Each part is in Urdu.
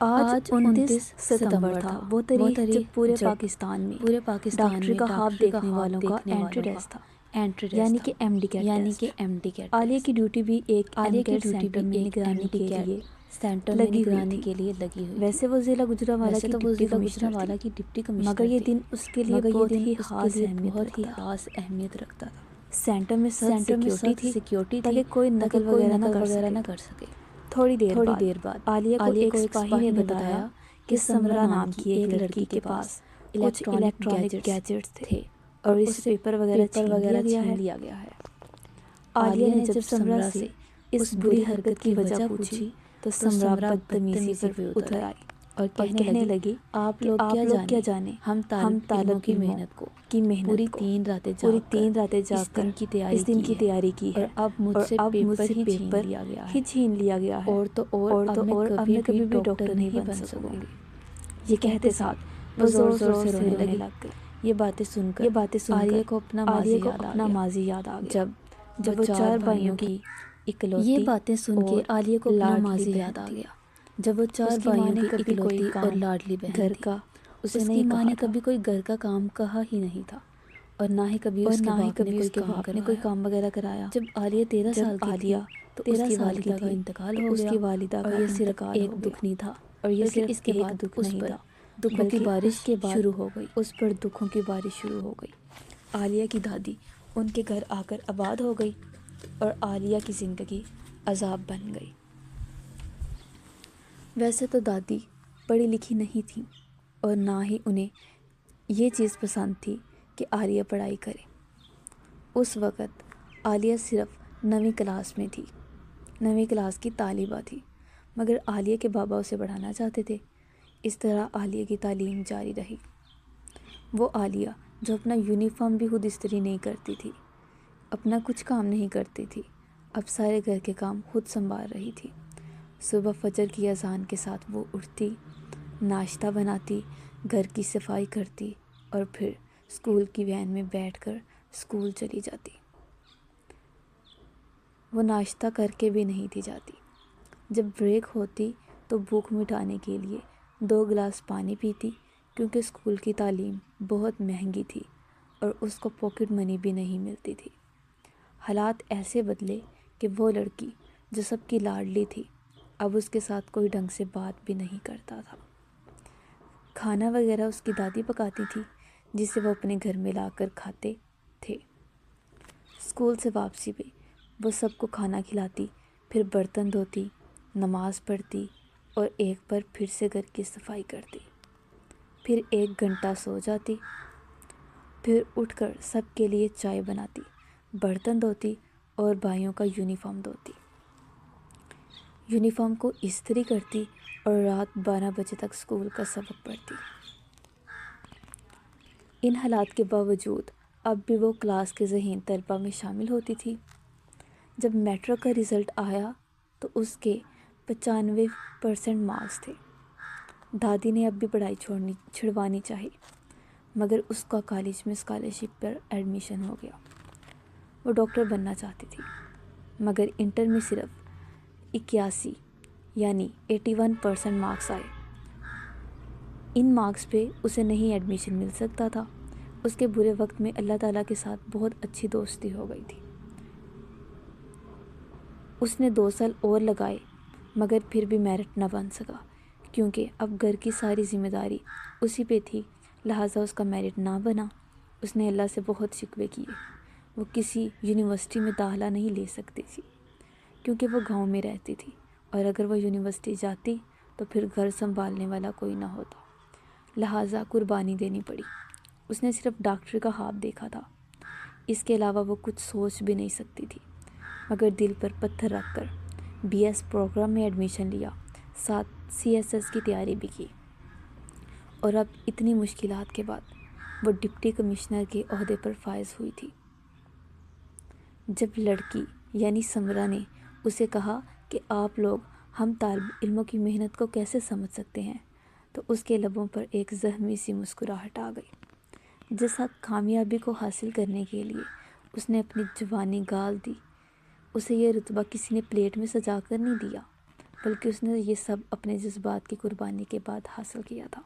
آج 29 ستمبر تھا، وہ تاریخ جب پورے پاکستان میں ڈاکٹری کا خواب دیکھنے والوں کا انٹری ٹیسٹ تھا، یعنی کہ ایم ڈی کیٹ۔ عالیہ کی ڈیوٹی بھی ایک ایم کیٹ سینٹر میں نگرانی کے لیے لگی ہوئی۔ ویسے وہ ضلع گجرانوالہ کی ڈپٹی کمشنر مگر یہ دن اس کے لیے بہت ہی خاص اہمیت رکھتا تھا۔ سینٹر میں سخت سیکیورٹی تھی تاکہ کوئی نقل وغیرہ نہ کر سکے۔ تھوڑی دیر بعد عالیہ کو ایک سپاہی نے بتایا کہ سمرا نام کی ایک لڑکی کے پاس کچھ الیکٹرانک گیجٹس تھے اور اس پیپر وغیرہ چھین لیا گیا ہے۔ عالیہ نے جب سمرا سے اس بری حرکت کی وجہ پوچھی تو سمرا بدتمیزی پر اتر آئی اور کہنے لگی آپ لوگ کیا جانے ہم طالب کی محنت پوری 3 راتیں جا کر اس دن کی تیاری کی ہے اور اب مجھ سے پیپر ہی چھین لیا گیا ہے اور اب میں کبھی بھی ڈاکٹر نہیں بن سکوں گی۔ یہ کہتے ساتھ وہ زور سے رونے لگ گئی۔ یہ باتیں سن کر عالیہ کو اپنا ماضی یاد آ گیا جب وہ 4 بھائیوں کی اکلوتی اور لاڈلی بہن تھی۔ اس کی ماں نے کبھی کوئی گھر کا کام کہا ہی نہیں تھا اور نہ ہی کبھی اس کے باپ نے کوئی کام وغیرہ کرایا۔ جب عالیہ 13 سال کی تھی تو اس کی والدہ کا انتقال ہو گیا اور یہ صرف ایک دکھ نہیں تھا اور یہ صرف اس کے بعد دکھ نہیں تھا، دکھوں کی بارش شروع ہو گئی۔ اس پر دکھوں کی بارش شروع ہو گئی۔ عالیہ کی دادی ان کے گھر آ کر آباد ہو گئی اور عالیہ کی زندگی عذاب بن گئی۔ ویسے تو دادی پڑھی لکھی نہیں تھی اور نہ ہی انہیں یہ چیز پسند تھی کہ عالیہ پڑھائی کرے۔ اس وقت عالیہ صرف 9ویں کلاس میں تھی، 9ویں کلاس کی طالبہ تھی، مگر عالیہ کے بابا اسے پڑھانا چاہتے تھے۔ اس طرح عالیہ کی تعلیم جاری رہی۔ وہ عالیہ جو اپنا یونیفارم بھی خود استری نہیں کرتی تھی، اپنا کچھ کام نہیں کرتی تھی، اب سارے گھر کے کام خود سنبھال رہی تھی۔ صبح فجر کی اذان کے ساتھ وہ اٹھتی، ناشتہ بناتی، گھر کی صفائی کرتی اور پھر اسکول کی وین میں بیٹھ کر اسکول چلی جاتی۔ وہ ناشتہ کر کے بھی نہیں تھی جاتی۔ جب بریک ہوتی تو بھوک مٹانے کے لیے 2 گلاس پانی پیتی کیونکہ اسکول کی تعلیم بہت مہنگی تھی اور اس کو پاکٹ منی بھی نہیں ملتی تھی۔ حالات ایسے بدلے کہ وہ لڑکی جو سب کی لاڈلی تھی اب اس کے ساتھ کوئی ڈھنگ سے بات بھی نہیں کرتا تھا۔ کھانا وغیرہ اس کی دادی پکاتی تھی جسے وہ اپنے گھر میں لا کر کھاتے تھے۔ اسکول سے واپسی پہ وہ سب کو کھانا کھلاتی، پھر برتن دھوتی، نماز پڑھتی اور ایک بار پھر سے گھر کی صفائی کرتی، پھر 1 گھنٹہ سو جاتی، پھر اٹھ کر سب کے لیے چائے بناتی، برتن دھوتی اور بھائیوں کا یونیفارم دھوتی، یونیفارم کو استری کرتی اور رات 12 بجے تک اسکول کا سبق پڑھتی۔ ان حالات کے باوجود اب بھی وہ کلاس کے ذہین طلبہ میں شامل ہوتی تھی۔ جب میٹرک کا رزلٹ آیا تو اس کے 95% مارکس تھے۔ دادی نے اب بھی پڑھائی چھڑوانی چاہی مگر اس کا کالج میں اسکالرشپ پر ایڈمیشن ہو گیا۔ وہ ڈاکٹر بننا چاہتی تھی مگر انٹر میں صرف 81 یعنی 81% مارکس آئے۔ ان مارکس پہ اسے نہیں ایڈمیشن مل سکتا تھا۔ اس کے برے وقت میں اللہ تعالیٰ کے ساتھ بہت اچھی دوستی ہو گئی تھی۔ اس نے 2 سال اور لگائے مگر پھر بھی میرٹ نہ بن سکا کیونکہ اب گھر کی ساری ذمہ داری اسی پہ تھی، لہٰذا اس کا میرٹ نہ بنا۔ اس نے اللہ سے بہت شکوے کیے۔ وہ کسی یونیورسٹی میں داخلہ نہیں لے سکتی تھی کیونکہ وہ گاؤں میں رہتی تھی اور اگر وہ یونیورسٹی جاتی تو پھر گھر سنبھالنے والا کوئی نہ ہوتا، لہٰذا قربانی دینی پڑی۔ اس نے صرف ڈاکٹری کا خواب دیکھا تھا، اس کے علاوہ وہ کچھ سوچ بھی نہیں سکتی تھی، مگر دل پر پتھر رکھ کر BS پروگرام میں ایڈمیشن لیا، ساتھ CSS کی تیاری بھی کی اور اب اتنی مشکلات کے بعد وہ ڈپٹی کمشنر کے عہدے پر فائز ہوئی تھی۔ جب لڑکی یعنی سمرا نے اسے کہا کہ آپ لوگ ہم طالب علموں کی محنت کو کیسے سمجھ سکتے ہیں تو اس کے لبوں پر ایک زخمی سی مسکراہٹ آ گئی۔ جیسا کامیابی کو حاصل کرنے کے لیے اس نے اپنی جوانی گال دی، اسے یہ رتبہ کسی نے پلیٹ میں سجا کر نہیں دیا بلکہ اس نے یہ سب اپنے جذبات کی قربانی کے بعد حاصل کیا تھا۔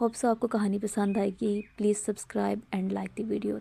ہوپ سو آپ کو کہانی پسند آئے گی۔ Please subscribe and like the video.